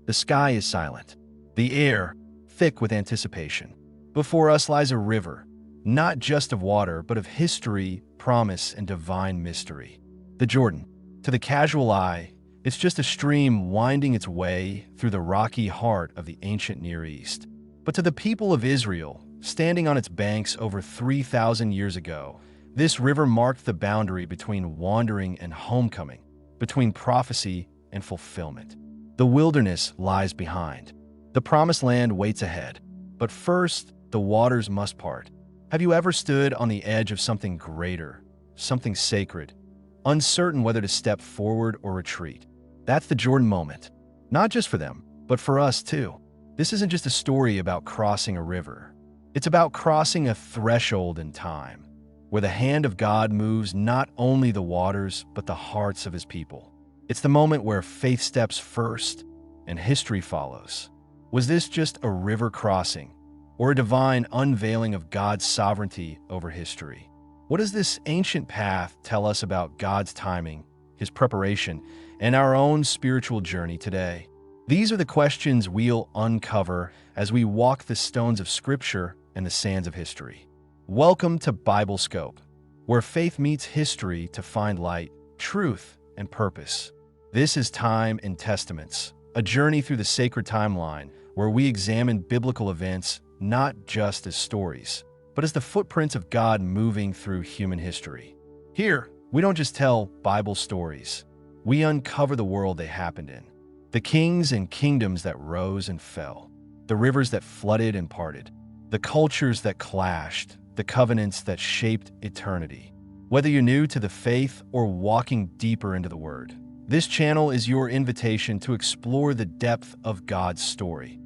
The sky is silent, the air thick with anticipation. Before us lies a river, not just of water, but of history, promise, and divine mystery. The Jordan. To the casual eye, it's just a stream winding its way through the rocky heart of the ancient Near East. But to the people of Israel, standing on its banks over 3,000 years ago, this river marked the boundary between wandering and homecoming, between prophecy and fulfillment. The wilderness lies behind. The promised land waits ahead. But first, the waters must part. Have you ever stood on the edge of something greater, something sacred, uncertain whether to step forward or retreat? That's the Jordan moment. Not just for them, but for us too. This isn't just a story about crossing a river. It's about crossing a threshold in time, where the hand of God moves not only the waters, but the hearts of his people. It's the moment where faith steps first and history follows. Was this just a river crossing, or a divine unveiling of God's sovereignty over history? What does this ancient path tell us about God's timing, his preparation, and our own spiritual journey today? These are the questions we'll uncover as we walk the stones of Scripture and the sands of history. Welcome to Biblescope, where faith meets history to find light, truth, and purpose. This is Time in Testaments, a journey through the sacred timeline where we examine biblical events not just as stories, but as the footprints of God moving through human history. Here, we don't just tell Bible stories. We uncover the world they happened in, the kings and kingdoms that rose and fell, the rivers that flooded and parted, the cultures that clashed, the covenants that shaped eternity. Whether you're new to the faith or walking deeper into the Word, this channel is your invitation to explore the depth of God's story,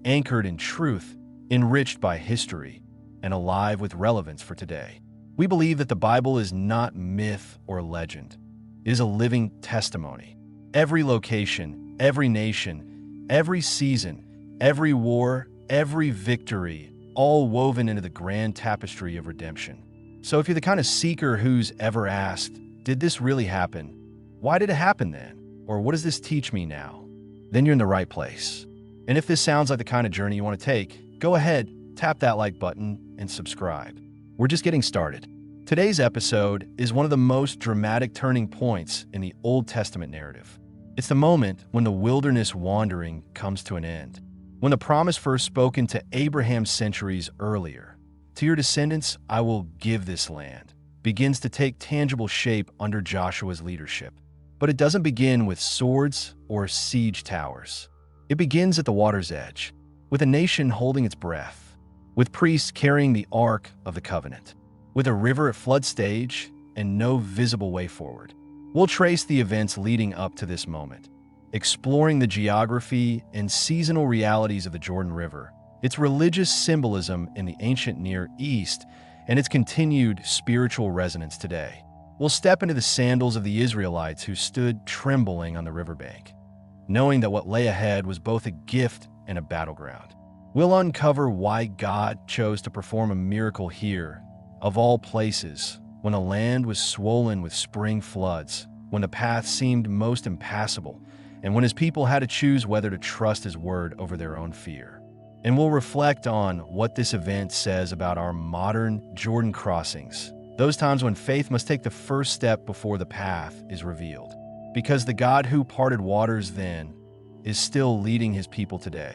anchored in truth, enriched by history, and alive with relevance for today. We believe that the Bible is not myth or legend. It is a living testimony. Every location, every nation, every season, every war, every victory, all woven into the grand tapestry of redemption. So if you're the kind of seeker who's ever asked, did this really happen? Why did it happen then? Or what does this teach me now? Then you're in the right place. And if this sounds like the kind of journey you want to take, go ahead, tap that like button and subscribe. We're just getting started. Today's episode is one of the most dramatic turning points in the Old Testament narrative. It's the moment when the wilderness wandering comes to an end, when the promise first spoken to Abraham centuries earlier, "To your descendants I will give this land," begins to take tangible shape under Joshua's leadership. But it doesn't begin with swords or siege towers. It begins at the water's edge, with a nation holding its breath, with priests carrying the Ark of the Covenant, with a river at flood stage and no visible way forward. We'll trace the events leading up to this moment, exploring the geography and seasonal realities of the Jordan River, its religious symbolism in the ancient Near East, and its continued spiritual resonance today. We'll step into the sandals of the Israelites who stood trembling on the riverbank, knowing that what lay ahead was both a gift and a battleground. We'll uncover why God chose to perform a miracle here, of all places, when the land was swollen with spring floods, when the path seemed most impassable, and when his people had to choose whether to trust his word over their own fear. And we'll reflect on what this event says about our modern Jordan crossings, those times when faith must take the first step before the path is revealed. Because the God who parted waters then is still leading his people today.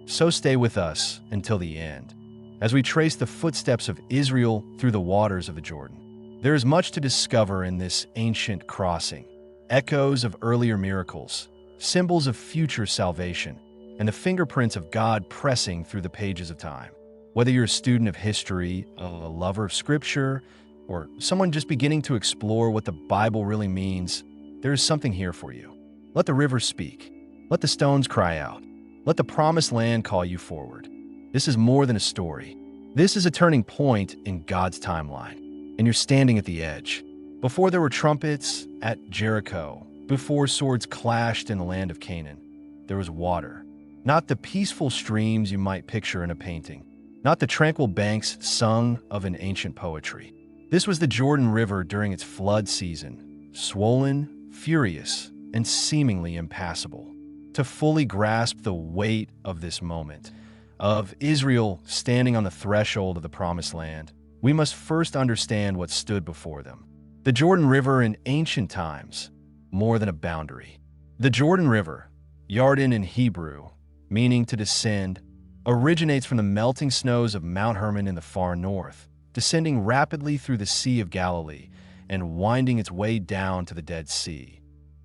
So stay with us until the end, as we trace the footsteps of Israel through the waters of the Jordan. There is much to discover in this ancient crossing, echoes of earlier miracles, symbols of future salvation, and the fingerprints of God pressing through the pages of time. Whether you're a student of history, a lover of Scripture, or someone just beginning to explore what the Bible really means, there is something here for you. Let the rivers speak. Let the stones cry out. Let the promised land call you forward. This is more than a story. This is a turning point in God's timeline, and you're standing at the edge. Before there were trumpets at Jericho, before swords clashed in the land of Canaan, there was water. Not the peaceful streams you might picture in a painting, not the tranquil banks sung of in ancient poetry. This was the Jordan River during its flood season, swollen, furious, and seemingly impassable. To fully grasp the weight of this moment, of Israel standing on the threshold of the Promised Land, we must first understand what stood before them. The Jordan River in ancient times, more than a boundary. The Jordan River, Yarden in Hebrew, meaning to descend, originates from the melting snows of Mount Hermon in the far north, descending rapidly through the Sea of Galilee and winding its way down to the Dead Sea,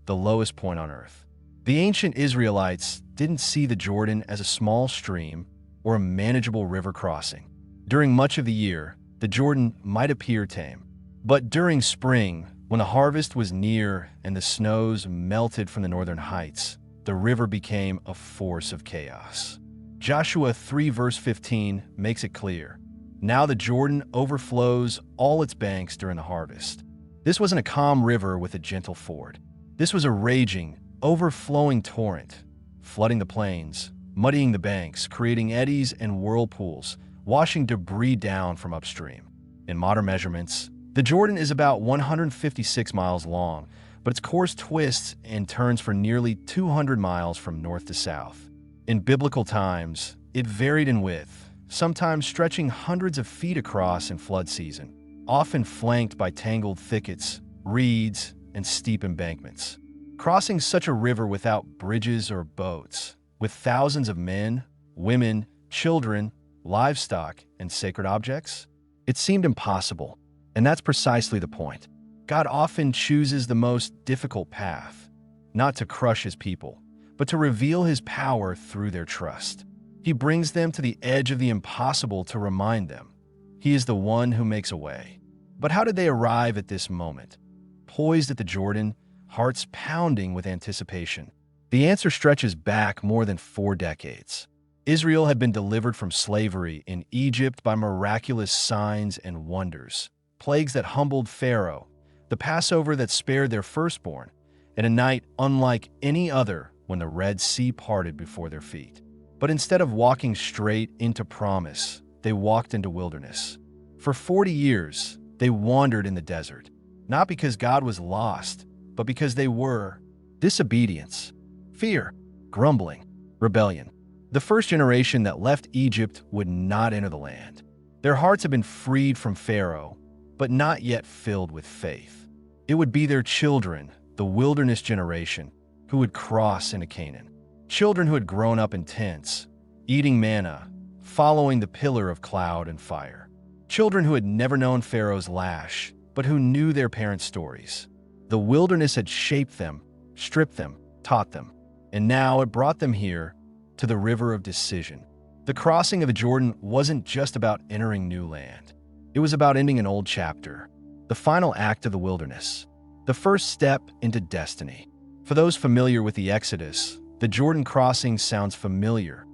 the lowest point on earth. The ancient Israelites didn't see the Jordan as a small stream or a manageable river crossing. During much of the year, the Jordan might appear tame. But during spring, when the harvest was near and the snows melted from the northern heights, the river became a force of chaos. Joshua 3 verse 15 makes it clear. Now the Jordan overflows all its banks during the harvest. This wasn't a calm river with a gentle ford. This was a raging, overflowing torrent, flooding the plains, muddying the banks, creating eddies and whirlpools, washing debris down from upstream. In modern measurements, the Jordan is about 156 miles long, but its course twists and turns for nearly 200 miles from north to south. In biblical times, it varied in width, sometimes stretching hundreds of feet across in flood season, often flanked by tangled thickets, reeds, and steep embankments. Crossing such a river without bridges or boats, with thousands of men, women, children, livestock, and sacred objects, it seemed impossible. And that's precisely the point. God often chooses the most difficult path, not to crush his people, but to reveal his power through their trust. He brings them to the edge of the impossible to remind them he is the one who makes a way. But how did they arrive at this moment? Poised at the Jordan, hearts pounding with anticipation. The answer stretches back more than 4 decades. Israel had been delivered from slavery in Egypt by miraculous signs and wonders, plagues that humbled Pharaoh, the Passover that spared their firstborn, and a night unlike any other when the Red Sea parted before their feet. But instead of walking straight into promise, they walked into wilderness. For 40 years, they wandered in the desert, not because God was lost, but because they were. Disobedience, fear, grumbling, rebellion. The first generation that left Egypt would not enter the land. Their hearts had been freed from Pharaoh, but not yet filled with faith. It would be their children, the wilderness generation, who would cross into Canaan. Children who had grown up in tents, eating manna, following the pillar of cloud and fire. Children who had never known Pharaoh's lash, but who knew their parents' stories. The wilderness had shaped them, stripped them, taught them, and now it brought them here to the river of decision. The crossing of the Jordan wasn't just about entering new land. It was about ending an old chapter, the final act of the wilderness, the first step into destiny. For those familiar with the Exodus, the Jordan crossing sounds familiar,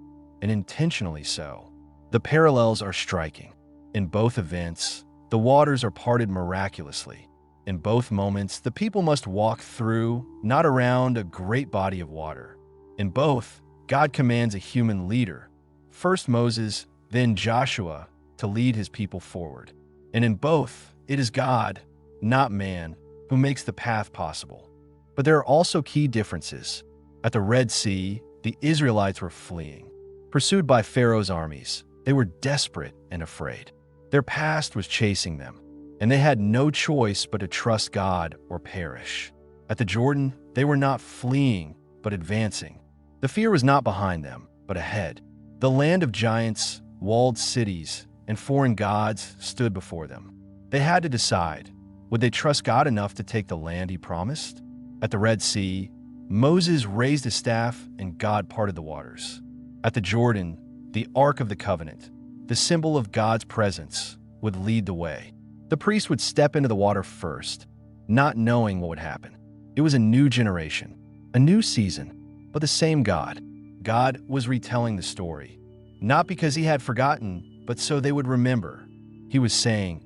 and intentionally so. The parallels are striking. In both events, the waters are parted miraculously. In both moments, the people must walk through, not around, a great body of water. In both, God commands a human leader, first Moses, then Joshua, to lead his people forward. And in both, it is God, not man, who makes the path possible. But there are also key differences. At the Red Sea, the Israelites were fleeing. Pursued by Pharaoh's armies, they were desperate and afraid. Their past was chasing them, and they had no choice but to trust God or perish. At the Jordan, they were not fleeing, but advancing. The fear was not behind them, but ahead. The land of giants, walled cities, and foreign gods stood before them. They had to decide, would they trust God enough to take the land he promised? At the Red Sea, Moses raised his staff and God parted the waters. At the Jordan, the Ark of the Covenant, the symbol of God's presence, would lead the way. The priest would step into the water first, not knowing what would happen. It was a new generation, a new season, but the same God. God was retelling the story, not because he had forgotten, but so they would remember. He was saying,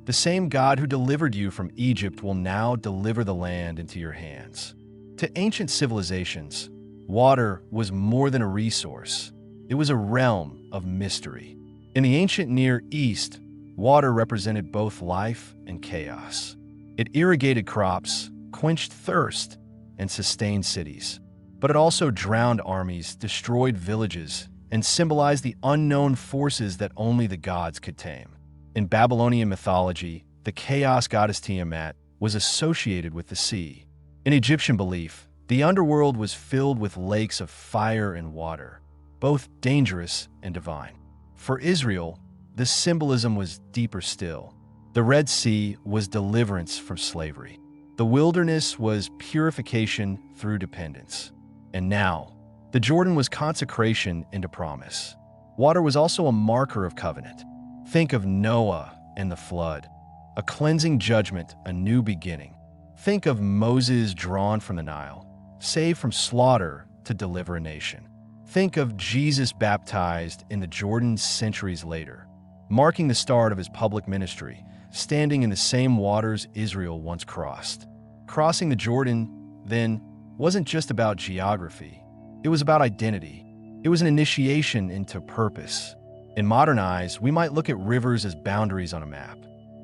the same God who delivered you from Egypt will now deliver the land into your hands. To ancient civilizations, water was more than a resource. It was a realm of mystery. In the ancient Near East, water represented both life and chaos. It irrigated crops, quenched thirst, and sustained cities. but it also drowned armies, destroyed villages, and symbolized the unknown forces that only the gods could tame. In Babylonian mythology, the chaos goddess Tiamat was associated with the sea. In Egyptian belief, the underworld was filled with lakes of fire and water, both dangerous and divine. For Israel, the symbolism was deeper still. The Red Sea was deliverance from slavery. The wilderness was purification through dependence. And now, the Jordan was consecration into promise. Water was also a marker of covenant. Think of Noah and the flood, a cleansing judgment, a new beginning. Think of Moses drawn from the Nile, saved from slaughter to deliver a nation. Think of Jesus baptized in the Jordan centuries later, marking the start of his public ministry, standing in the same waters Israel once crossed. Crossing the Jordan, then, wasn't just about geography. It was about identity. It was an initiation into purpose. In modern eyes, we might look at rivers as boundaries on a map.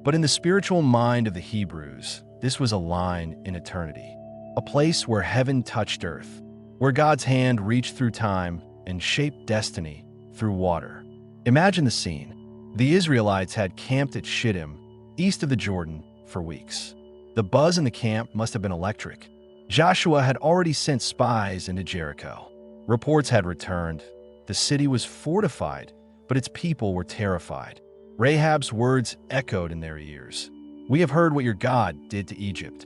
But in the spiritual mind of the Hebrews, this was a line in eternity. A place where heaven touched earth, where God's hand reached through time and shaped destiny through water. Imagine the scene. The Israelites had camped at Shittim, east of the Jordan, for weeks. The buzz in the camp must have been electric. Joshua had already sent spies into Jericho. Reports had returned. The city was fortified, but its people were terrified. Rahab's words echoed in their ears. "We have heard what your God did to Egypt.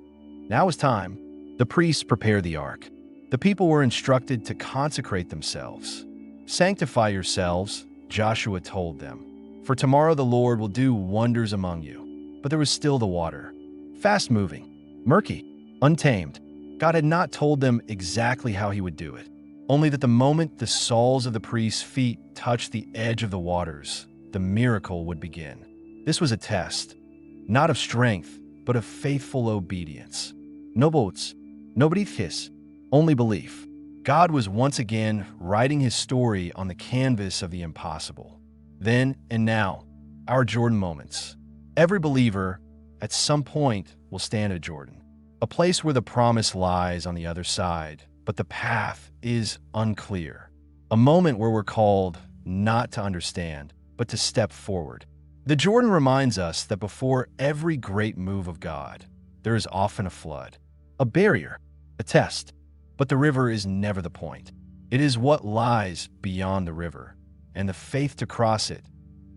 Now is time." The priests prepared the ark. The people were instructed to consecrate themselves. "Sanctify yourselves," Joshua told them, "for tomorrow the Lord will do wonders among you." But there was still the water. Fast-moving, murky, untamed. God had not told them exactly how he would do it, only that the moment the soles of the priests' feet touched the edge of the waters, the miracle would begin. This was a test, not of strength, but of faithful obedience. No boats, no briefcase, only belief. God was once again writing his story on the canvas of the impossible. Then and now, our Jordan moments. Every believer, at some point, will stand at Jordan, a place where the promise lies on the other side, but the path is unclear. A moment where we're called not to understand, but to step forward. The Jordan reminds us that before every great move of God, there is often a flood, a barrier, a test. But the river is never the point. It is what lies beyond the river, and the faith to cross it,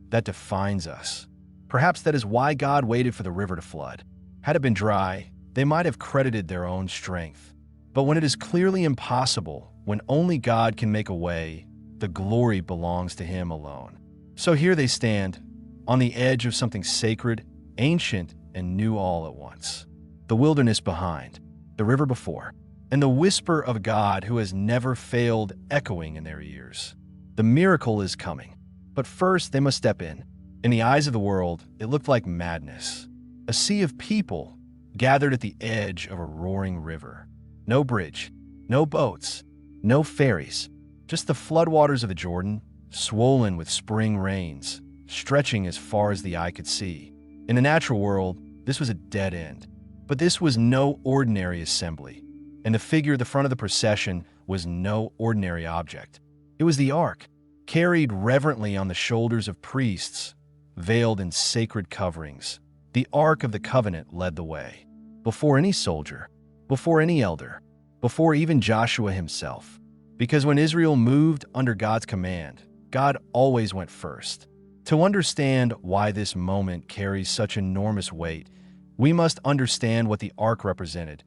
that defines us. Perhaps that is why God waited for the river to flood. Had it been dry, they might have credited their own strength. But when it is clearly impossible, when only God can make a way, the glory belongs to him alone. So here they stand, on the edge of something sacred, ancient, and new all at once. The wilderness behind, the river before, and the whisper of God who has never failed echoing in their ears. The miracle is coming, but first they must step in. In the eyes of the world, it looked like madness. A sea of people gathered at the edge of a roaring river. No bridge, no boats, no ferries, just the floodwaters of the Jordan, swollen with spring rains, stretching as far as the eye could see. In the natural world, this was a dead end. But this was no ordinary assembly, and the figure at the front of the procession was no ordinary object. It was the ark, carried reverently on the shoulders of priests, veiled in sacred coverings. The Ark of the Covenant led the way. Before any soldier, before any elder, before even Joshua himself. Because when Israel moved under God's command, God always went first. To understand why this moment carries such enormous weight, we must understand what the Ark represented,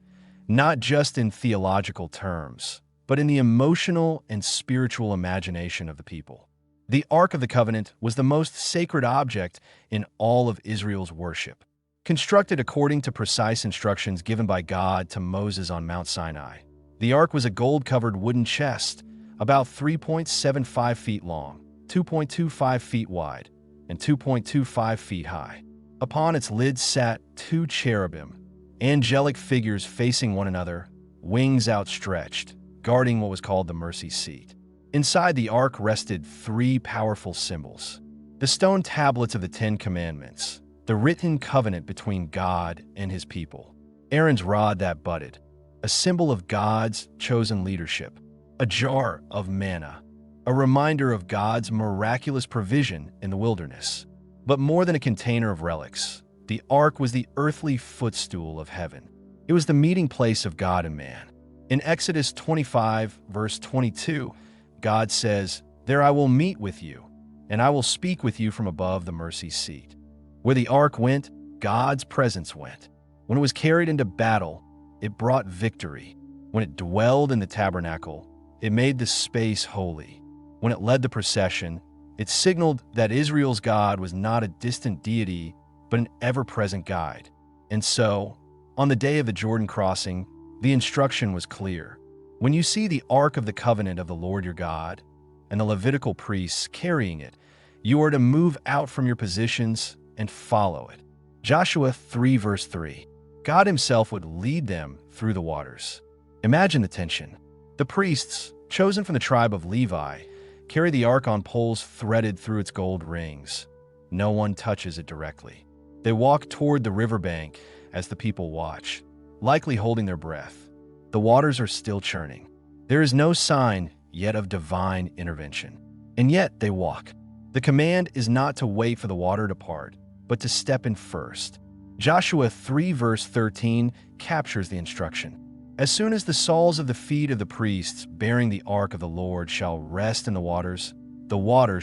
not just in theological terms, but in the emotional and spiritual imagination of the people. The Ark of the Covenant was the most sacred object in all of Israel's worship. Constructed according to precise instructions given by God to Moses on Mount Sinai, the Ark was a gold-covered wooden chest, about 3.75 feet long, 2.25 feet wide, and 2.25 feet high. Upon its lid sat two cherubim, angelic figures facing one another, wings outstretched, guarding what was called the mercy seat. Inside the ark rested three powerful symbols: the stone tablets of the Ten Commandments, the written covenant between God and his people, Aaron's rod that budded, a symbol of God's chosen leadership, a jar of manna, a reminder of God's miraculous provision in the wilderness. But more than a container of relics, the ark was the earthly footstool of heaven. It was the meeting place of God and man. In Exodus 25, verse 22, God says, "There I will meet with you, and I will speak with you from above the mercy seat." Where the ark went, God's presence went. When it was carried into battle, it brought victory. When it dwelled in the tabernacle, it made the space holy. When it led the procession, it signaled that Israel's God was not a distant deity, but an ever-present guide. And so, on the day of the Jordan crossing, the instruction was clear. When you see the Ark of the Covenant of the Lord your God and the Levitical priests carrying it, you are to move out from your positions and follow it. Joshua 3 verse 3. God himself would lead them through the waters. Imagine the tension. The priests, chosen from the tribe of Levi, carry the ark on poles threaded through its gold rings. No one touches it directly. They walk toward the riverbank as the people watch, likely holding their breath. The waters are still churning. There is no sign yet of divine intervention. And yet they walk. The command is not to wait for the water to part, but to step in first. Joshua 3 verse 13 captures the instruction. As soon as the soles of the feet of the priests bearing the ark of the Lord shall rest in the waters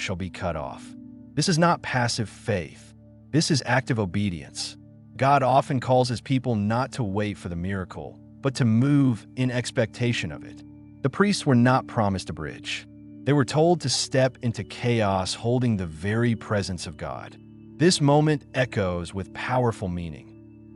shall be cut off. This is not passive faith. This is active obedience. God often calls his people not to wait for the miracle, but to move in expectation of it. The priests were not promised a bridge. They were told to step into chaos holding the very presence of God. This moment echoes with powerful meaning.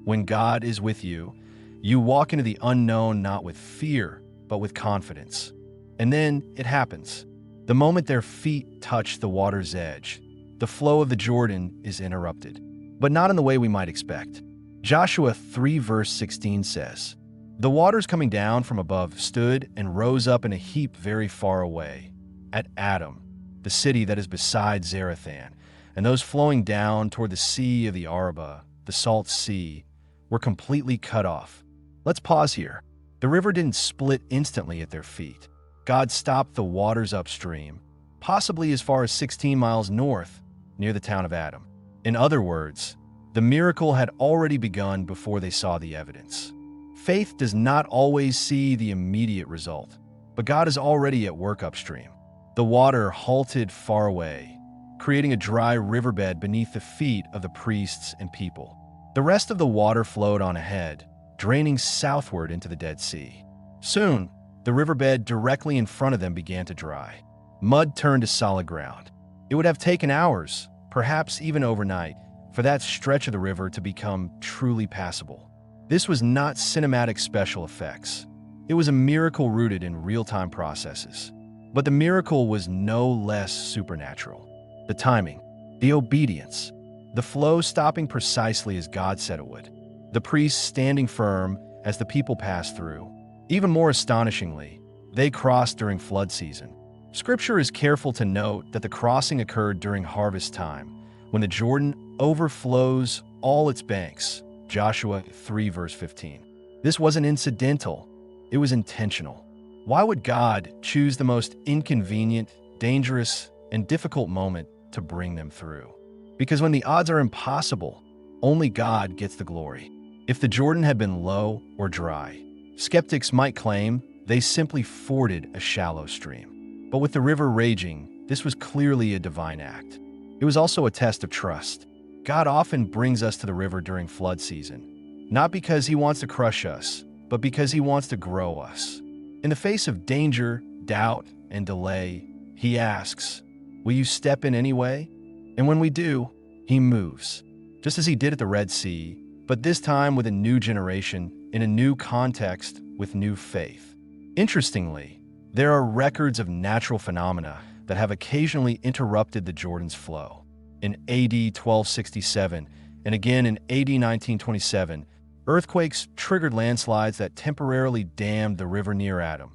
When God is with you, you walk into the unknown not with fear, but with confidence. And then it happens. The moment their feet touch the water's edge, the flow of the Jordan is interrupted, but not in the way we might expect. Joshua 3 verse 16 says, "The waters coming down from above stood and rose up in a heap very far away, at Adam, the city that is beside Zarethan, and those flowing down toward the sea of the Arabah, the salt sea, were completely cut off." Let's pause here. The river didn't split instantly at their feet. God stopped the waters upstream, possibly as far as 16 miles north, near the town of Adam. In other words, the miracle had already begun before they saw the evidence. Faith does not always see the immediate result, but God is already at work upstream. The water halted far away, creating a dry riverbed beneath the feet of the priests and people. The rest of the water flowed on ahead, draining southward into the Dead Sea. Soon, the riverbed directly in front of them began to dry. Mud turned to solid ground. It would have taken hours, perhaps even overnight, for that stretch of the river to become truly passable. This was not cinematic special effects. It was a miracle rooted in real-time processes. But the miracle was no less supernatural. The timing, the obedience, the flow stopping precisely as God said it would. The priests standing firm as the people passed through. Even more astonishingly, they crossed during flood season. Scripture is careful to note that the crossing occurred during harvest time, when the Jordan overflows all its banks. Joshua 3 verse 15. This wasn't incidental, it was intentional. Why would God choose the most inconvenient, dangerous, and difficult moment to bring them through? Because when the odds are impossible, only God gets the glory. If the Jordan had been low or dry, skeptics might claim they simply forded a shallow stream. But with the river raging, this was clearly a divine act. It was also a test of trust. God often brings us to the river during flood season, not because he wants to crush us, but because he wants to grow us. In the face of danger, doubt, and delay, he asks, "Will you step in anyway?" And when we do, he moves, just as he did at the Red Sea, but this time with a new generation, in a new context, with new faith. Interestingly, there are records of natural phenomena that have occasionally interrupted the Jordan's flow. In AD 1267, and again in AD 1927, earthquakes triggered landslides that temporarily dammed the river near Adam,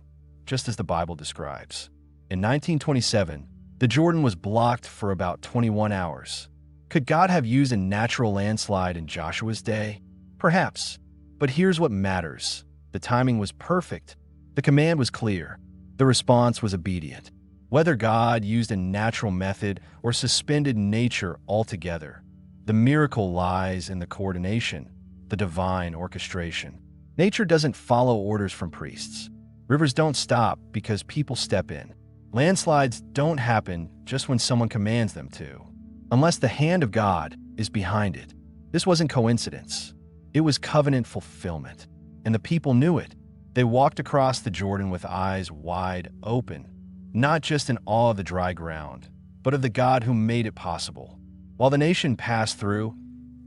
just as the Bible describes. In 1927, the Jordan was blocked for about 21 hours. Could God have used a natural landslide in Joshua's day? Perhaps. But here's what matters. The timing was perfect. The command was clear. The response was obedient. Whether God used a natural method or suspended nature altogether, the miracle lies in the coordination, the divine orchestration. Nature doesn't follow orders from priests. Rivers don't stop because people step in. Landslides don't happen just when someone commands them to, unless the hand of God is behind it. This wasn't coincidence. It was covenant fulfillment, and the people knew it. They walked across the Jordan with eyes wide open, not just in awe of the dry ground, but of the God who made it possible. While the nation passed through,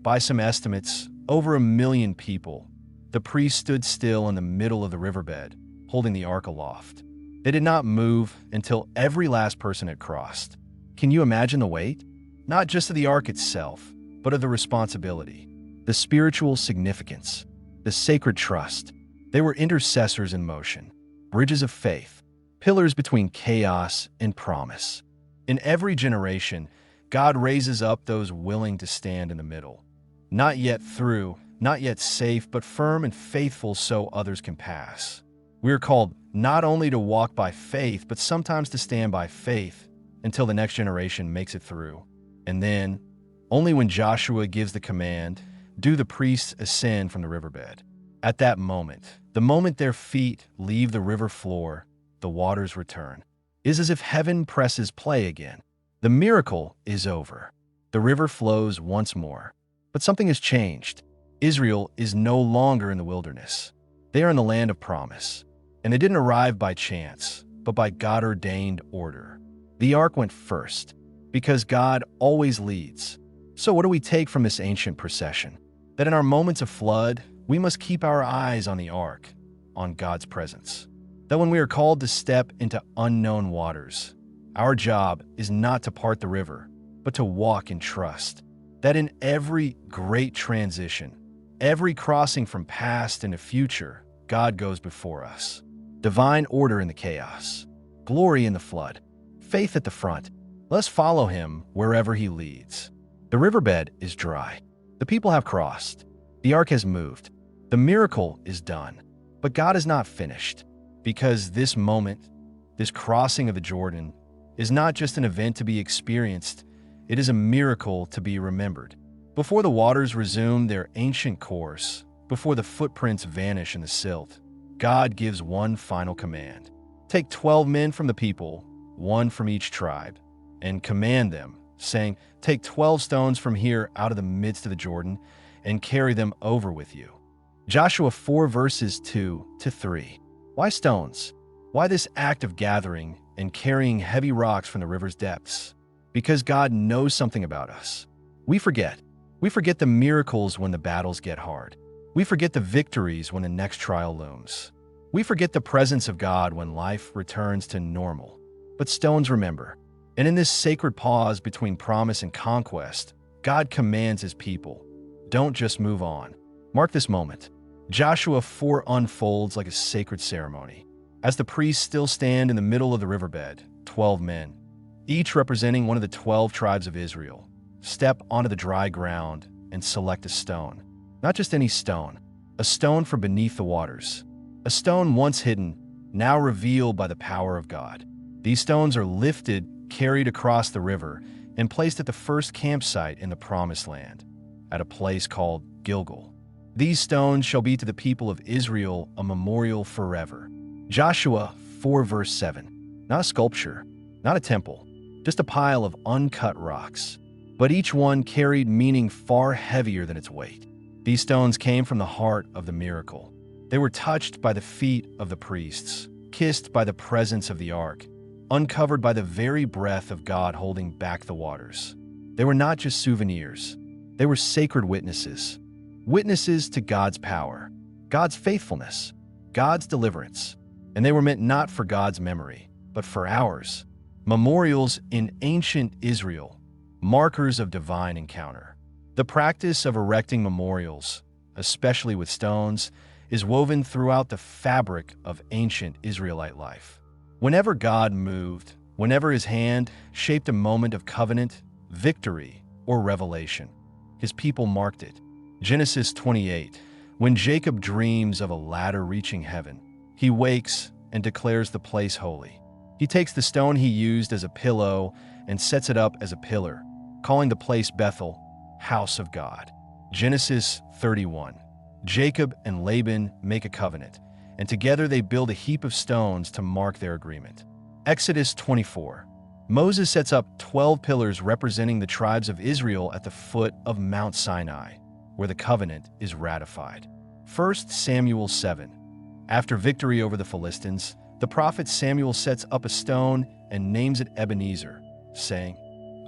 by some estimates, over 1 million people, the priests stood still in the middle of the riverbed, holding the ark aloft. They did not move until every last person had crossed. Can you imagine the weight? Not just of the ark itself, but of the responsibility, the spiritual significance, the sacred trust. They were intercessors in motion, bridges of faith, pillars between chaos and promise. In every generation, God raises up those willing to stand in the middle. Not yet through, not yet safe, but firm and faithful so others can pass. We are called not only to walk by faith, but sometimes to stand by faith until the next generation makes it through. And then, only when Joshua gives the command, do the priests ascend from the riverbed. At that moment, the moment their feet leave the river floor, the waters return. It is as if heaven presses play again. The miracle is over. The river flows once more. But something has changed. Israel is no longer in the wilderness. They are in the land of promise. And they didn't arrive by chance, but by God-ordained order. The ark went first, because God always leads. So what do we take from this ancient procession? That in our moments of flood, we must keep our eyes on the ark, on God's presence. That when we are called to step into unknown waters, our job is not to part the river, but to walk in trust. That in every great transition, every crossing from past into future, God goes before us. Divine order in the chaos, glory in the flood, faith at the front. Let's follow him wherever he leads. The riverbed is dry. The people have crossed. The ark has moved. The miracle is done. But God is not finished, because this moment, this crossing of the Jordan, is not just an event to be experienced, it is a miracle to be remembered. Before the waters resume their ancient course, before the footprints vanish in the silt, God gives one final command. Take 12 men from the people, one from each tribe, and command them, saying, take 12 stones from here out of the midst of the Jordan, and carry them over with you. Joshua 4 verses 2-3. Why stones? Why this act of gathering and carrying heavy rocks from the river's depths? Because God knows something about us. We forget. We forget the miracles when the battles get hard. We forget the victories when the next trial looms. We forget the presence of God when life returns to normal. But stones remember. And in this sacred pause between promise and conquest, God commands his people, don't just move on. Mark this moment. Joshua 4 unfolds like a sacred ceremony. As the priests still stand in the middle of the riverbed, 12 men, each representing one of the 12 tribes of Israel, step onto the dry ground and select a stone. Not just any stone, a stone from beneath the waters. A stone once hidden, now revealed by the power of God. These stones are lifted, carried across the river, and placed at the first campsite in the Promised Land, at a place called Gilgal. These stones shall be to the people of Israel a memorial forever. Joshua 4 verse 7. Not a sculpture, not a temple, just a pile of uncut rocks. But each one carried meaning far heavier than its weight. These stones came from the heart of the miracle. They were touched by the feet of the priests, kissed by the presence of the ark, uncovered by the very breath of God holding back the waters. They were not just souvenirs. They were sacred witnesses. Witnesses to God's power, God's faithfulness, God's deliverance. And they were meant not for God's memory, but for ours. Memorials in ancient Israel, markers of divine encounter. The practice of erecting memorials, especially with stones, is woven throughout the fabric of ancient Israelite life. Whenever God moved, whenever his hand shaped a moment of covenant, victory, or revelation, his people marked it. Genesis 28, When Jacob dreams of a ladder reaching heaven, he wakes and declares the place holy. He takes the stone he used as a pillow and sets it up as a pillar, calling the place Bethel, house of God. Genesis 31. Jacob and Laban make a covenant, and together they build a heap of stones to mark their agreement. Exodus 24. Moses sets up 12 pillars representing the tribes of Israel at the foot of Mount Sinai, where the covenant is ratified. 1 Samuel 7. After victory over the Philistines, the prophet Samuel sets up a stone and names it Ebenezer, saying,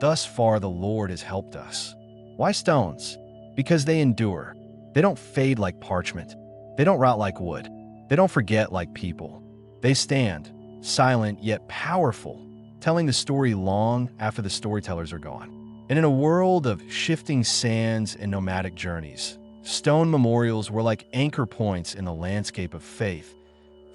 "Thus far the Lord has helped us." Why stones? Because they endure. They don't fade like parchment. They don't rot like wood. They don't forget like people. They stand, silent yet powerful, telling the story long after the storytellers are gone. And in a world of shifting sands and nomadic journeys, stone memorials were like anchor points in the landscape of faith,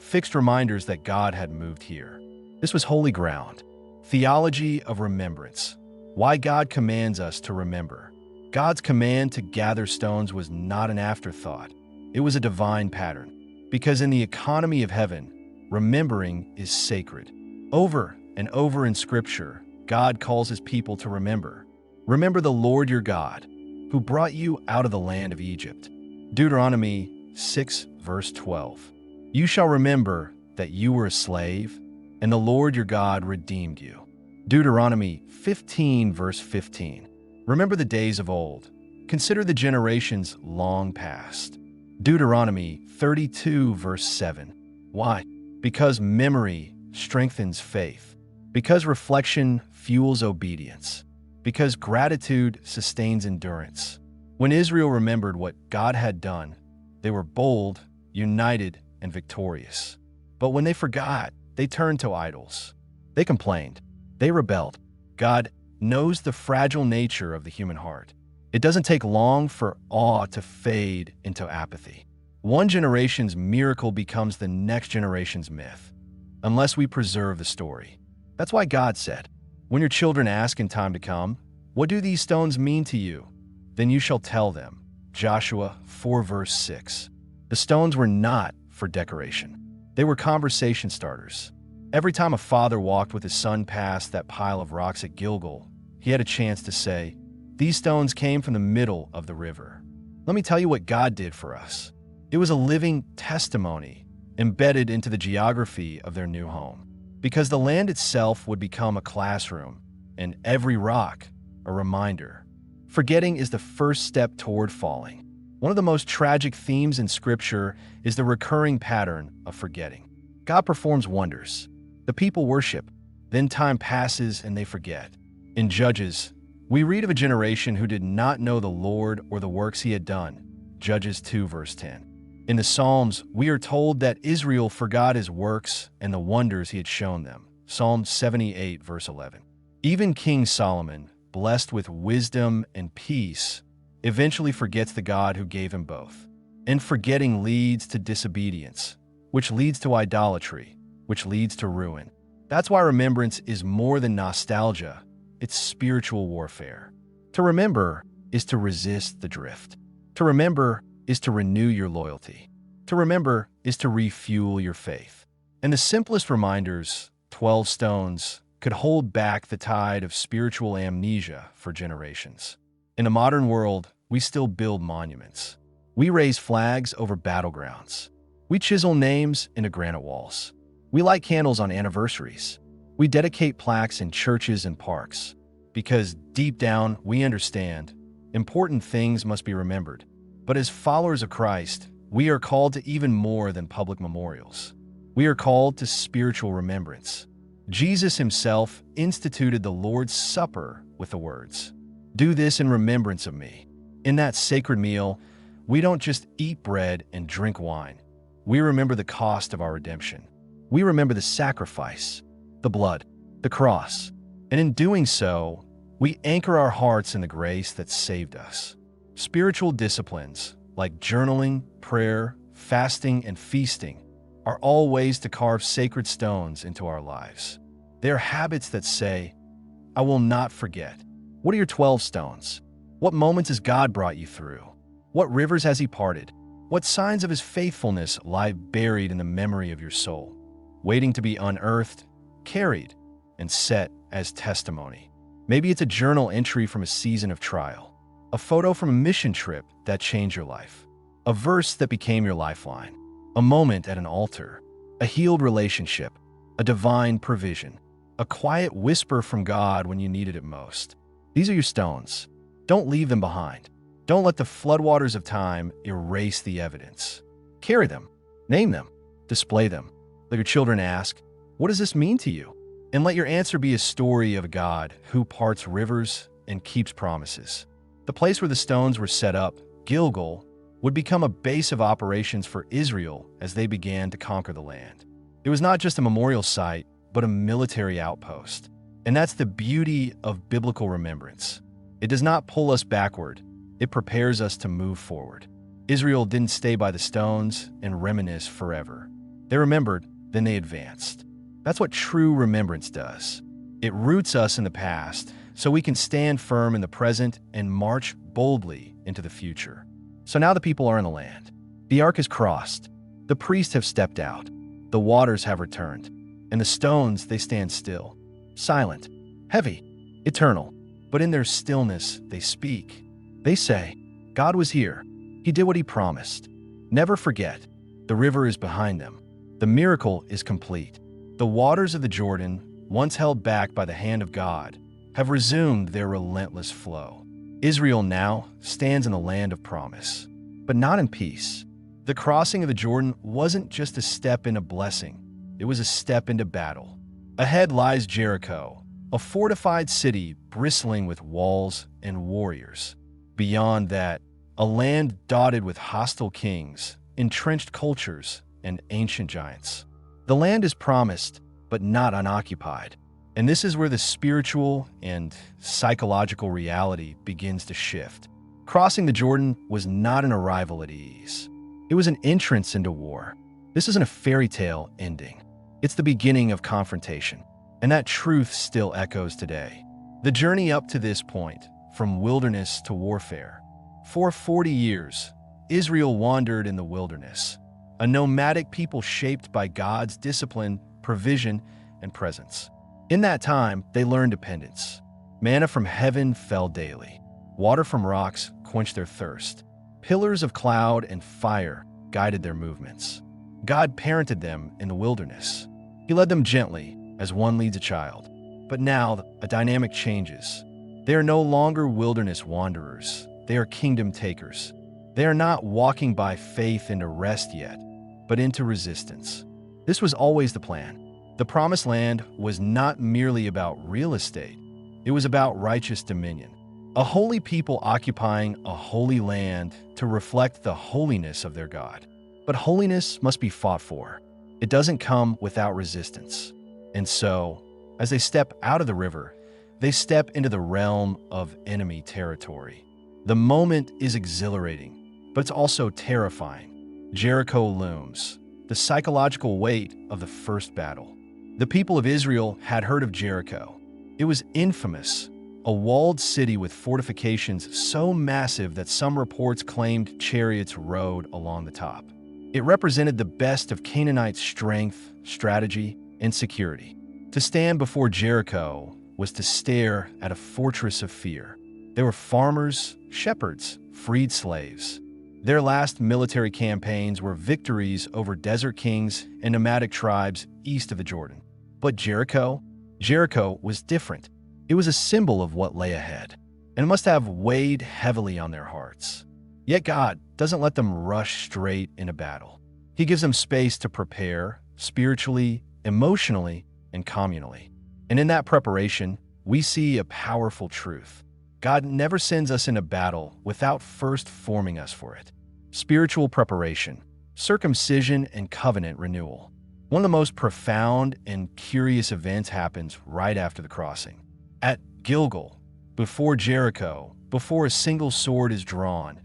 fixed reminders that God had moved here. This was holy ground. Theology of remembrance. Why God commands us to remember. God's command to gather stones was not an afterthought. It was a divine pattern. Because in the economy of heaven, remembering is sacred. Over and over in Scripture, God calls his people to remember. Remember the Lord your God, who brought you out of the land of Egypt. Deuteronomy 6, verse 12. You shall remember that you were a slave, and the Lord your God redeemed you. Deuteronomy 15, verse 15. Remember the days of old. Consider the generations long past. Deuteronomy 32, verse 7. Why? Because memory strengthens faith. Because reflection fuels obedience. Because gratitude sustains endurance. When Israel remembered what God had done, they were bold, united, and victorious. But when they forgot, they turned to idols. They complained. They rebelled. God knows the fragile nature of the human heart. It doesn't take long for awe to fade into apathy. One generation's miracle becomes the next generation's myth, unless we preserve the story. That's why God said, "When your children ask in time to come, 'What do these stones mean to you?' then you shall tell them." Joshua 4, verse 6. The stones were not for decoration. They were conversation starters. Every time a father walked with his son past that pile of rocks at Gilgal, he had a chance to say, "These stones came from the middle of the river." Let me tell you what God did for us. It was a living testimony embedded into the geography of their new home. Because the land itself would become a classroom, and every rock a reminder. Forgetting is the first step toward falling. One of the most tragic themes in Scripture is the recurring pattern of forgetting. God performs wonders. The people worship. Then time passes and they forget. In Judges, we read of a generation who did not know the Lord or the works he had done. Judges 2, verse 10. In the Psalms, we are told that Israel forgot his works and the wonders he had shown them. Psalm 78, verse 11. Even King Solomon, blessed with wisdom and peace, eventually forgets the God who gave him both. And forgetting leads to disobedience, which leads to idolatry, which leads to ruin. That's why remembrance is more than nostalgia. It's spiritual warfare. To remember is to resist the drift. To remember is to renew your loyalty. To remember is to refuel your faith. And the simplest reminders, 12 stones, could hold back the tide of spiritual amnesia for generations. In a modern world, we still build monuments. We raise flags over battlegrounds. We chisel names into granite walls. We light candles on anniversaries. We dedicate plaques in churches and parks. Because deep down, we understand important things must be remembered. But as followers of Christ, we are called to even more than public memorials. We are called to spiritual remembrance. Jesus himself instituted the Lord's Supper with the words, "Do this in remembrance of me." In that sacred meal, we don't just eat bread and drink wine. We remember the cost of our redemption. We remember the sacrifice, the blood, the cross. And in doing so, we anchor our hearts in the grace that saved us. Spiritual disciplines like journaling, prayer, fasting, and feasting are all ways to carve sacred stones into our lives. They are habits that say, "I will not forget." What are your 12 stones? What moments has God brought you through? What rivers has he parted? What signs of his faithfulness lie buried in the memory of your soul, waiting to be unearthed, carried, and set as testimony? Maybe it's a journal entry from a season of trial, a photo from a mission trip that changed your life, a verse that became your lifeline, a moment at an altar, a healed relationship, a divine provision, a quiet whisper from God when you needed it most. These are your stones. Don't leave them behind. Don't let the floodwaters of time erase the evidence. Carry them, name them, display them. Let your children ask, "What does this mean to you?" And let your answer be a story of a God who parts rivers and keeps promises. The place where the stones were set up, Gilgal, would become a base of operations for Israel as they began to conquer the land. It was not just a memorial site, but a military outpost. And that's the beauty of biblical remembrance. It does not pull us backward. It prepares us to move forward. Israel didn't stay by the stones and reminisce forever. They remembered, then they advanced. That's what true remembrance does. It roots us in the past so we can stand firm in the present and march boldly into the future. So now the people are in the land. The ark is crossed. The priests have stepped out. The waters have returned. And the stones, they stand still, silent, heavy, eternal. But in their stillness, they speak. They say, God was here. He did what he promised. Never forget, the river is behind them. The miracle is complete. The waters of the Jordan, once held back by the hand of God, have resumed their relentless flow. Israel now stands in the land of promise, but not in peace. The crossing of the Jordan wasn't just a step into blessing. It was a step into battle. Ahead lies Jericho, a fortified city bristling with walls and warriors. Beyond that, a land dotted with hostile kings, entrenched cultures, and ancient giants. The land is promised, but not unoccupied. And this is where the spiritual and psychological reality begins to shift. Crossing the Jordan was not an arrival at ease. It was an entrance into war. This isn't a fairy tale ending. It's the beginning of confrontation. And that truth still echoes today. The journey up to this point, from wilderness to warfare. For 40 years, Israel wandered in the wilderness, a nomadic people shaped by God's discipline, provision, and presence. In that time, they learned dependence. Manna from heaven fell daily. Water from rocks quenched their thirst. Pillars of cloud and fire guided their movements. God parented them in the wilderness. He led them gently, as one leads a child. But now, a dynamic changes. They are no longer wilderness wanderers. They are kingdom takers. They are not walking by faith into rest yet, but into resistance. This was always the plan. The Promised Land was not merely about real estate. It was about righteous dominion. A holy people occupying a holy land to reflect the holiness of their God. But holiness must be fought for. It doesn't come without resistance. And so, as they step out of the river, they step into the realm of enemy territory. The moment is exhilarating, but it's also terrifying. Jericho looms, the psychological weight of the first battle. The people of Israel had heard of Jericho. It was infamous, a walled city with fortifications so massive that some reports claimed chariots rode along the top. It represented the best of Canaanite strength, strategy, and security. To stand before Jericho was to stare at a fortress of fear. There were farmers, shepherds, freed slaves. Their last military campaigns were victories over desert kings and nomadic tribes east of the Jordan. But Jericho was different. It was a symbol of what lay ahead, and it must have weighed heavily on their hearts. Yet God doesn't let them rush straight into battle. He gives them space to prepare, spiritually, emotionally, and communally. And in that preparation, we see a powerful truth. God never sends us into battle without first forming us for it. Spiritual preparation, circumcision, and covenant renewal. One of the most profound and curious events happens right after the crossing. At Gilgal, before Jericho, before a single sword is drawn,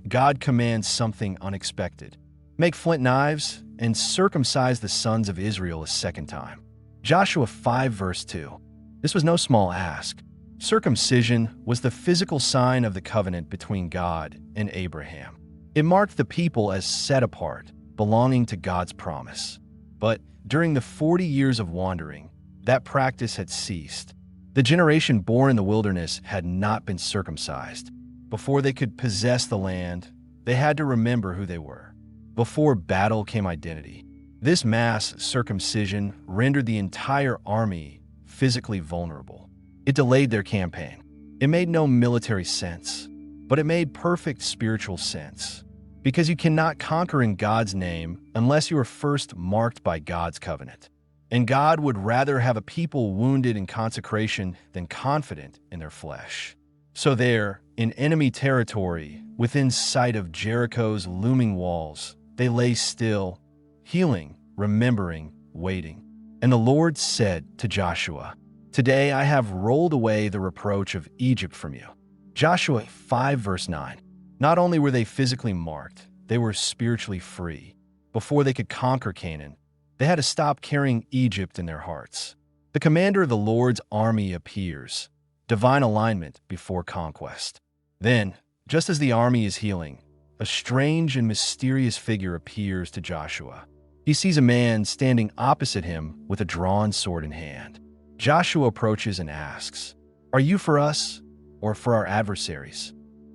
God commands something unexpected. Make flint knives and circumcise the sons of Israel a second time. Joshua 5 verse 2. This was no small ask. Circumcision was the physical sign of the covenant between God and Abraham. It marked the people as set apart, belonging to God's promise. But during the 40 years of wandering, that practice had ceased. The generation born in the wilderness had not been circumcised. Before they could possess the land, they had to remember who they were. Before battle came identity. This mass circumcision rendered the entire army physically vulnerable. It delayed their campaign. It made no military sense, but it made perfect spiritual sense. Because you cannot conquer in God's name unless you are first marked by God's covenant. And God would rather have a people wounded in consecration than confident in their flesh. So there, in enemy territory, within sight of Jericho's looming walls, they lay still, healing, remembering, waiting. And the Lord said to Joshua, "Today I have rolled away the reproach of Egypt from you." Joshua 5 verse 9. Not only were they physically marked, they were spiritually free. Before they could conquer Canaan, they had to stop carrying Egypt in their hearts. The commander of the Lord's army appears, divine alignment before conquest. Then, just as the army is healing, a strange and mysterious figure appears to Joshua. He sees a man standing opposite him with a drawn sword in hand. Joshua approaches and asks, "Are you for us or for our adversaries?"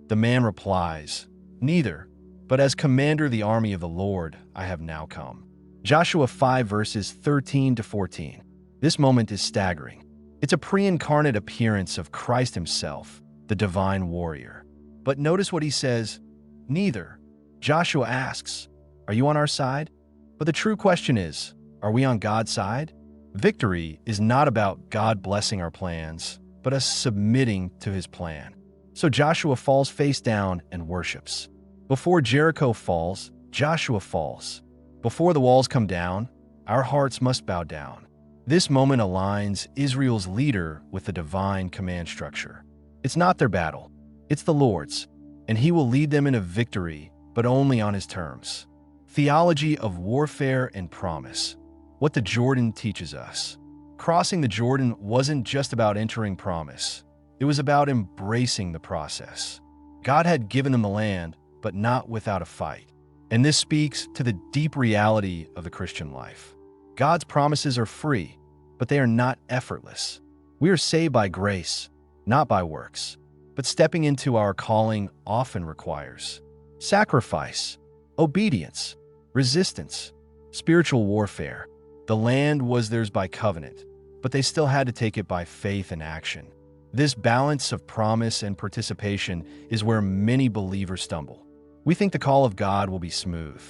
The man replies, "Neither, but as commander of the army of the Lord, I have now come." Joshua 5 verses 13 to 14. This moment is staggering. It's a pre-incarnate appearance of Christ himself, the divine warrior. But notice what he says, "Neither." Joshua asks, "Are you on our side?" But the true question is, are we on God's side? Victory is not about God blessing our plans, but us submitting to his plan. So Joshua falls face down and worships. Before Jericho falls, Joshua falls. Before the walls come down, our hearts must bow down. This moment aligns Israel's leader with the divine command structure. It's not their battle, it's the Lord's, and he will lead them into victory, but only on his terms. Theology of warfare and promise. What the Jordan teaches us. Crossing the Jordan wasn't just about entering promise. It was about embracing the process. God had given them the land, but not without a fight. And this speaks to the deep reality of the Christian life. God's promises are free, but they are not effortless. We are saved by grace, not by works. But stepping into our calling often requires sacrifice, obedience, resistance, spiritual warfare. The land was theirs by covenant, but they still had to take it by faith and action. This balance of promise and participation is where many believers stumble. We think the call of God will be smooth.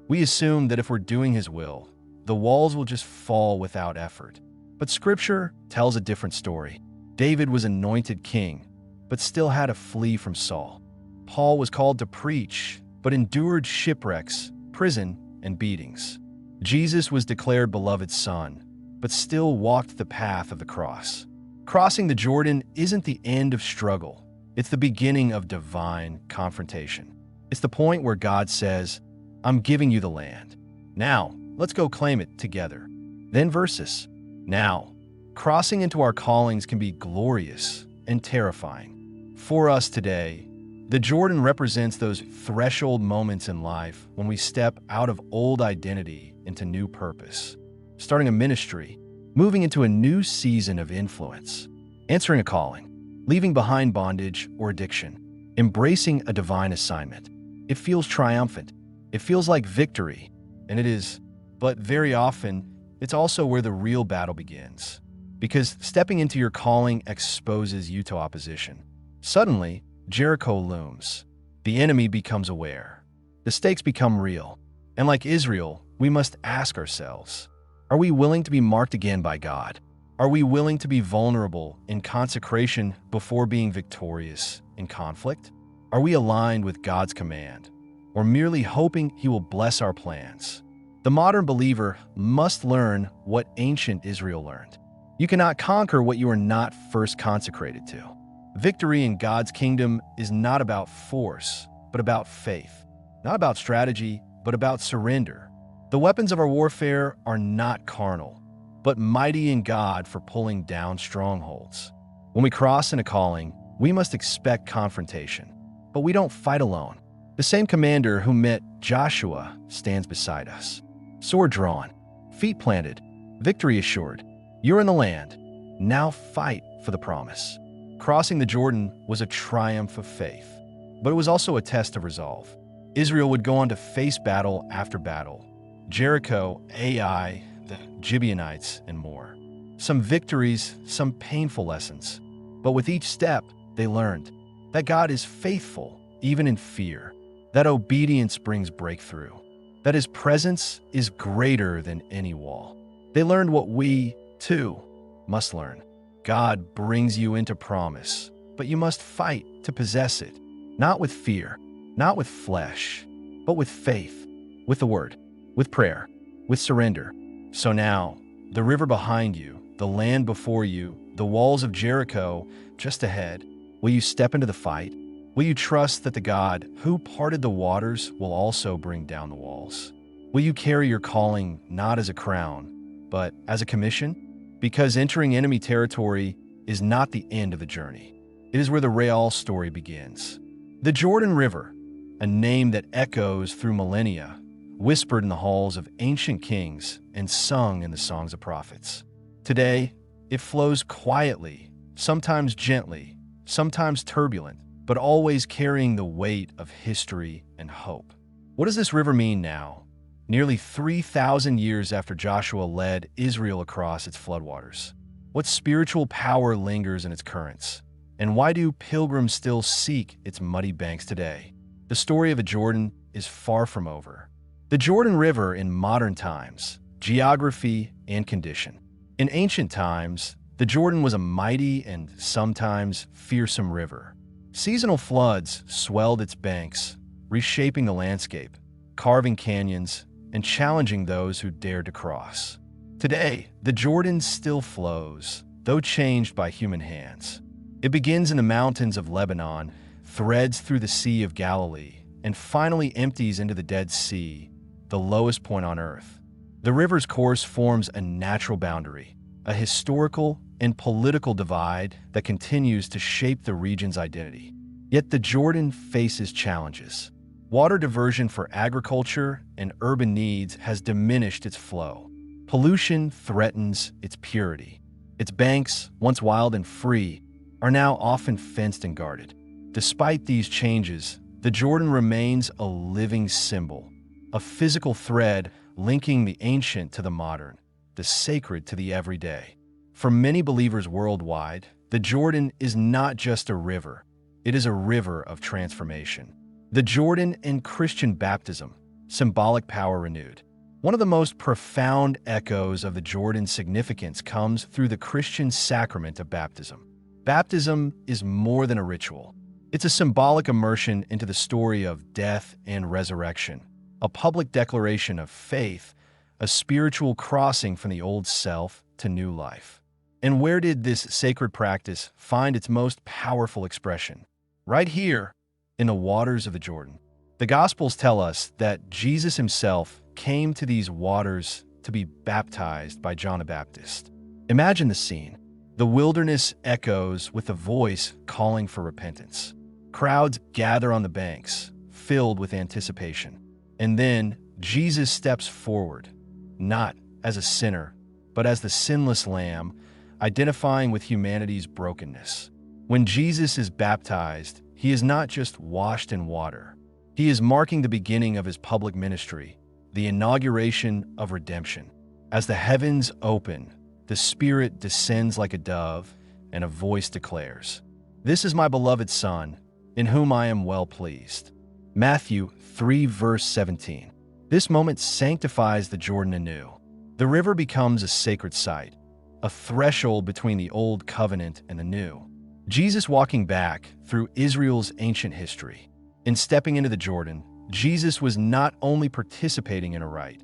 We assume that if we're doing his will, the walls will just fall without effort. But Scripture tells a different story. David was anointed king, but still had to flee from Saul. Paul was called to preach, but endured shipwrecks, prison, and beatings. Jesus was declared beloved son, but still walked the path of the cross. Crossing the Jordan isn't the end of struggle. It's the beginning of divine confrontation. It's the point where God says, "I'm giving you the land. Now, let's go claim it together." Then verses. Now, crossing into our callings can be glorious and terrifying. For us today, the Jordan represents those threshold moments in life when we step out of old identity into new purpose. Starting a ministry, moving into a new season of influence, answering a calling, leaving behind bondage or addiction, embracing a divine assignment. It feels triumphant. It feels like victory, and it is. But very often, it's also where the real battle begins. Because stepping into your calling exposes you to opposition. Suddenly, Jericho looms. The enemy becomes aware. The stakes become real. And like Israel, we must ask ourselves, are we willing to be marked again by God? Are we willing to be vulnerable in consecration before being victorious in conflict? Are we aligned with God's command, or merely hoping he will bless our plans? The modern believer must learn what ancient Israel learned. You cannot conquer what you are not first consecrated to. Victory in God's kingdom is not about force, but about faith. Not about strategy, but about surrender. The weapons of our warfare are not carnal, but mighty in God for pulling down strongholds. When we cross in a calling, we must expect confrontation. But we don't fight alone. The same commander who met Joshua stands beside us. Sword drawn, feet planted, victory assured. You're in the land. Now fight for the promise. Crossing the Jordan was a triumph of faith, but it was also a test of resolve. Israel would go on to face battle after battle. Jericho, Ai, the Gibeonites, and more. Some victories, some painful lessons. But with each step, they learned that God is faithful, even in fear, that obedience brings breakthrough, that His presence is greater than any wall. They learned what we, too, must learn. God brings you into promise, but you must fight to possess it, not with fear, not with flesh, but with faith, with the Word, with prayer, with surrender. So now, the river behind you, the land before you, the walls of Jericho just ahead, will you step into the fight? Will you trust that the God who parted the waters will also bring down the walls? Will you carry your calling not as a crown, but as a commission? Because entering enemy territory is not the end of the journey. It is where the real story begins. The Jordan River, a name that echoes through millennia, whispered in the halls of ancient kings and sung in the songs of prophets. Today, it flows quietly, sometimes gently, sometimes turbulent, but always carrying the weight of history and hope. What does this river mean now? Nearly 3,000 years after Joshua led Israel across its floodwaters. What spiritual power lingers in its currents? And why do pilgrims still seek its muddy banks today? The story of the Jordan is far from over. The Jordan River in modern times, geography and condition. In ancient times, the Jordan was a mighty and sometimes fearsome river. Seasonal floods swelled its banks, reshaping the landscape, carving canyons, and challenging those who dared to cross. Today, the Jordan still flows, though changed by human hands. It begins in the mountains of Lebanon, threads through the Sea of Galilee, and finally empties into the Dead Sea, the lowest point on earth. The river's course forms a natural boundary, a historical and political divide that continues to shape the region's identity. Yet the Jordan faces challenges. Water diversion for agriculture and urban needs has diminished its flow. Pollution threatens its purity. Its banks, once wild and free, are now often fenced and guarded. Despite these changes, the Jordan remains a living symbol, a physical thread linking the ancient to the modern, the sacred to the everyday. For many believers worldwide, the Jordan is not just a river, it is a river of transformation. The Jordan and Christian baptism, symbolic power renewed. One of the most profound echoes of the Jordan's significance comes through the Christian sacrament of baptism. Baptism is more than a ritual. It's a symbolic immersion into the story of death and resurrection, a public declaration of faith, a spiritual crossing from the old self to new life. And where did this sacred practice find its most powerful expression? Right here, in the waters of the Jordan. The Gospels tell us that Jesus himself came to these waters to be baptized by John the Baptist. Imagine the scene. The wilderness echoes with a voice calling for repentance. Crowds gather on the banks, filled with anticipation. And then Jesus steps forward, not as a sinner, but as the sinless Lamb, identifying with humanity's brokenness. When Jesus is baptized, he is not just washed in water. He is marking the beginning of his public ministry, the inauguration of redemption. As the heavens open, the Spirit descends like a dove, and a voice declares, "This is my beloved Son, in whom I am well pleased." Matthew 3, verse 17. This moment sanctifies the Jordan anew. The river becomes a sacred site, a threshold between the old covenant and the new. Jesus walking back through Israel's ancient history. In stepping into the Jordan, Jesus was not only participating in a rite,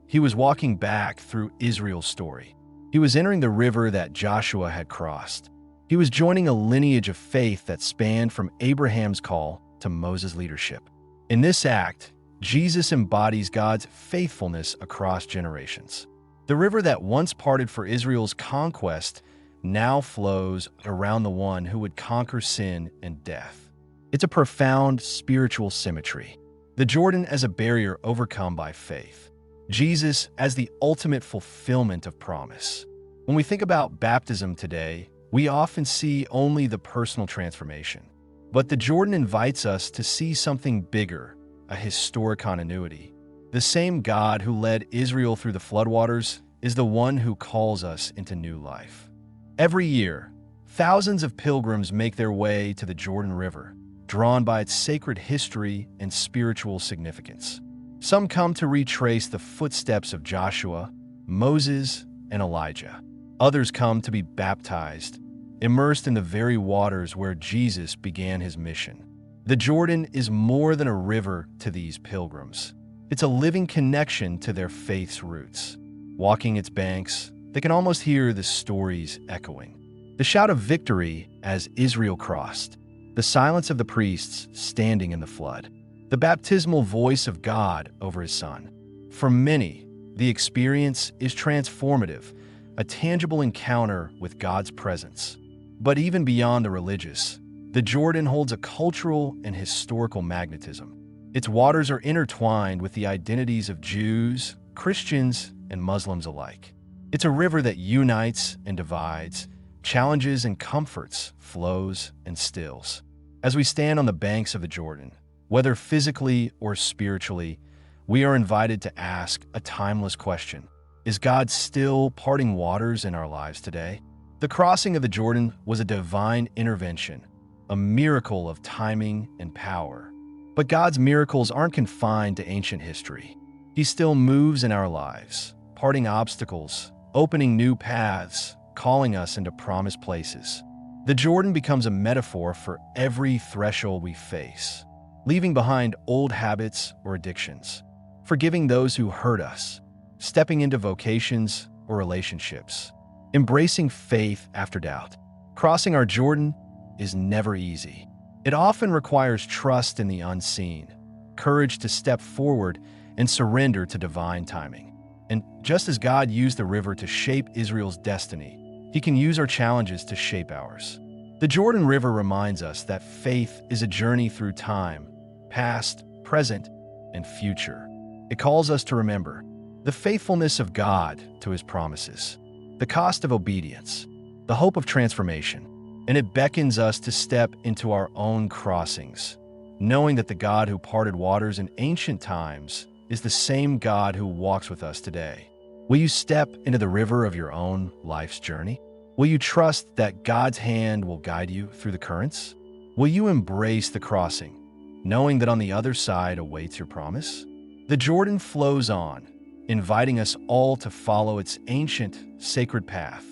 he was walking back through Israel's story. He was entering the river that Joshua had crossed. He was joining a lineage of faith that spanned from Abraham's call to Moses' leadership. In this act, Jesus embodies God's faithfulness across generations. The river that once parted for Israel's conquest now flows around the one who would conquer sin and death. It's a profound spiritual symmetry. The Jordan as a barrier overcome by faith. Jesus as the ultimate fulfillment of promise. When we think about baptism today, we often see only the personal transformation. But the Jordan invites us to see something bigger, a historic continuity. The same God who led Israel through the floodwaters is the one who calls us into new life. Every year, thousands of pilgrims make their way to the Jordan River, drawn by its sacred history and spiritual significance. Some come to retrace the footsteps of Joshua, Moses, and Elijah. Others come to be baptized, immersed in the very waters where Jesus began his mission. The Jordan is more than a river to these pilgrims. It's a living connection to their faith's roots. Walking its banks, they can almost hear the stories echoing. The shout of victory as Israel crossed, the silence of the priests standing in the flood, the baptismal voice of God over his Son. For many, the experience is transformative, a tangible encounter with God's presence. But even beyond the religious, the Jordan holds a cultural and historical magnetism. Its waters are intertwined with the identities of Jews, Christians, and Muslims alike. It's a river that unites and divides, challenges and comforts, flows and stills. As we stand on the banks of the Jordan, whether physically or spiritually, we are invited to ask a timeless question. Is God still parting waters in our lives today? The crossing of the Jordan was a divine intervention, a miracle of timing and power. But God's miracles aren't confined to ancient history. He still moves in our lives, parting obstacles, opening new paths, calling us into promised places. The Jordan becomes a metaphor for every threshold we face, leaving behind old habits or addictions, forgiving those who hurt us, stepping into vocations or relationships, embracing faith after doubt. Crossing our Jordan is never easy. It often requires trust in the unseen, courage to step forward, and surrender to divine timing. And just as God used the river to shape Israel's destiny, He can use our challenges to shape ours. The Jordan River reminds us that faith is a journey through time, past, present, and future. It calls us to remember the faithfulness of God to His promises, the cost of obedience, the hope of transformation, and it beckons us to step into our own crossings, knowing that the God who parted waters in ancient times is the same God who walks with us today. Will you step into the river of your own life's journey? Will you trust that God's hand will guide you through the currents? Will you embrace the crossing, knowing that on the other side awaits your promise? The Jordan flows on, inviting us all to follow its ancient, sacred path.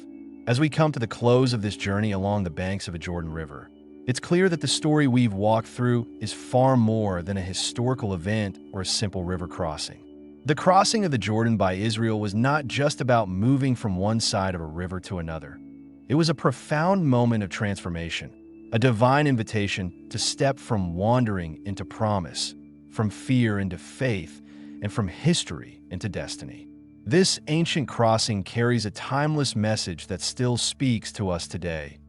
As we come to the close of this journey along the banks of a Jordan River, it's clear that the story we've walked through is far more than a historical event or a simple river crossing. The crossing of the Jordan by Israel was not just about moving from one side of a river to another. It was a profound moment of transformation, a divine invitation to step from wandering into promise, from fear into faith, and from history into destiny. This ancient crossing carries a timeless message that still speaks to us today,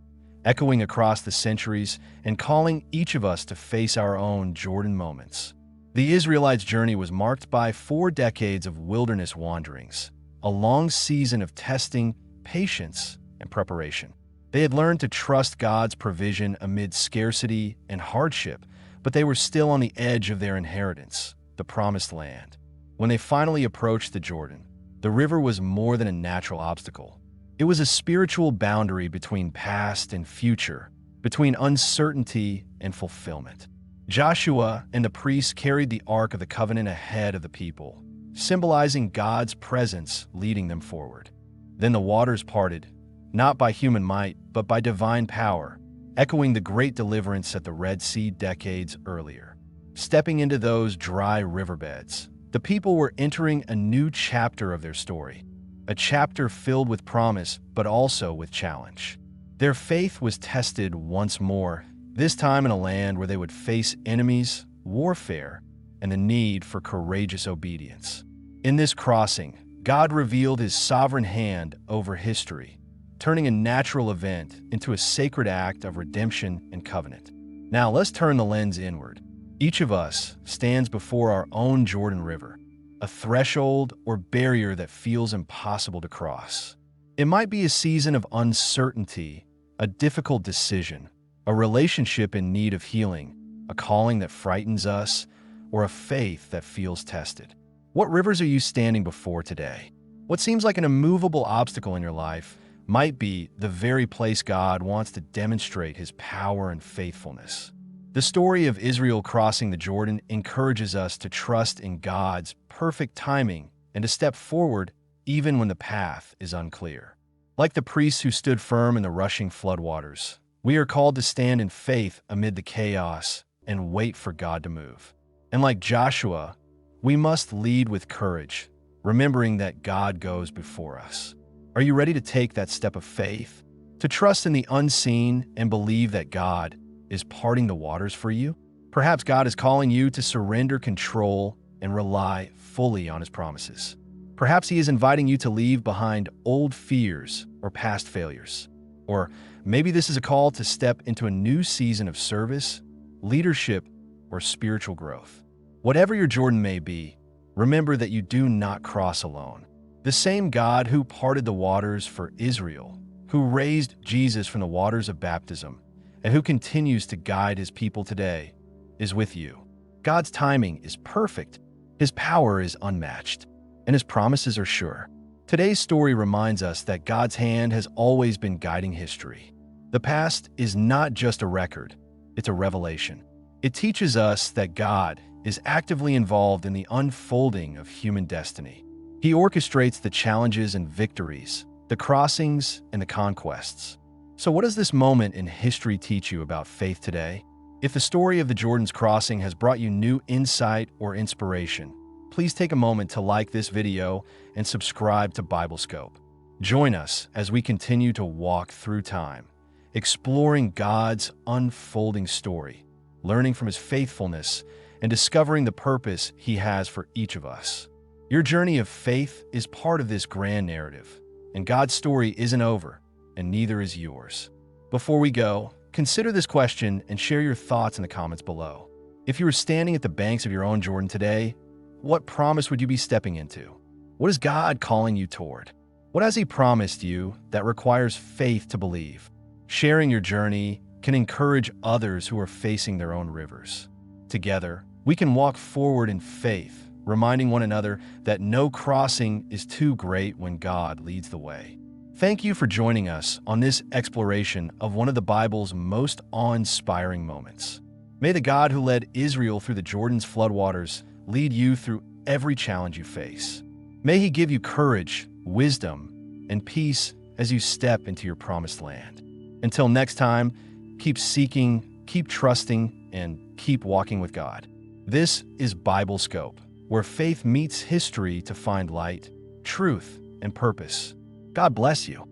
echoing across the centuries and calling each of us to face our own Jordan moments. The Israelites' journey was marked by 4 decades of wilderness wanderings, a long season of testing, patience, and preparation. They had learned to trust God's provision amid scarcity and hardship, but they were still on the edge of their inheritance, the Promised Land. When they finally approached the Jordan, the river was more than a natural obstacle. It was a spiritual boundary between past and future, between uncertainty and fulfillment. Joshua and the priests carried the Ark of the Covenant ahead of the people, symbolizing God's presence leading them forward. Then the waters parted, not by human might, but by divine power, echoing the great deliverance at the Red Sea decades earlier. Stepping into those dry riverbeds, the people were entering a new chapter of their story, a chapter filled with promise, but also with challenge. Their faith was tested once more, this time in a land where they would face enemies, warfare, and the need for courageous obedience. In this crossing, God revealed His sovereign hand over history, turning a natural event into a sacred act of redemption and covenant. Now let's turn the lens inward. Each of us stands before our own Jordan River, a threshold or barrier that feels impossible to cross. It might be a season of uncertainty, a difficult decision, a relationship in need of healing, a calling that frightens us, or a faith that feels tested. What rivers are you standing before today? What seems like an immovable obstacle in your life might be the very place God wants to demonstrate His power and faithfulness. The story of Israel crossing the Jordan encourages us to trust in God's perfect timing and to step forward even when the path is unclear. Like the priests who stood firm in the rushing floodwaters, we are called to stand in faith amid the chaos and wait for God to move. And like Joshua, we must lead with courage, remembering that God goes before us. Are you ready to take that step of faith? To trust in the unseen and believe that God is parting the waters for you? Perhaps God is calling you to surrender control and rely fully on His promises. Perhaps He is inviting you to leave behind old fears or past failures. Or maybe this is a call to step into a new season of service, leadership, or spiritual growth. Whatever your Jordan may be, remember that you do not cross alone. The same God who parted the waters for Israel, who raised Jesus from the waters of baptism, and who continues to guide His people today, is with you. God's timing is perfect, His power is unmatched, and His promises are sure. Today's story reminds us that God's hand has always been guiding history. The past is not just a record, it's a revelation. It teaches us that God is actively involved in the unfolding of human destiny. He orchestrates the challenges and victories, the crossings and the conquests. So what does this moment in history teach you about faith today? If the story of the Jordan's crossing has brought you new insight or inspiration, please take a moment to like this video and subscribe to Biblescope. Join us as we continue to walk through time, exploring God's unfolding story, learning from His faithfulness, and discovering the purpose He has for each of us. Your journey of faith is part of this grand narrative, and God's story isn't over, and neither is yours. Before we go, consider this question and share your thoughts in the comments below. If you were standing at the banks of your own Jordan today, what promise would you be stepping into? What is God calling you toward? What has He promised you that requires faith to believe? Sharing your journey can encourage others who are facing their own rivers. Together, we can walk forward in faith, reminding one another that no crossing is too great when God leads the way. Thank you for joining us on this exploration of one of the Bible's most awe-inspiring moments. May the God who led Israel through the Jordan's floodwaters lead you through every challenge you face. May He give you courage, wisdom, and peace as you step into your promised land. Until next time, keep seeking, keep trusting, and keep walking with God. This is Biblescope, where faith meets history to find light, truth, and purpose. God bless you.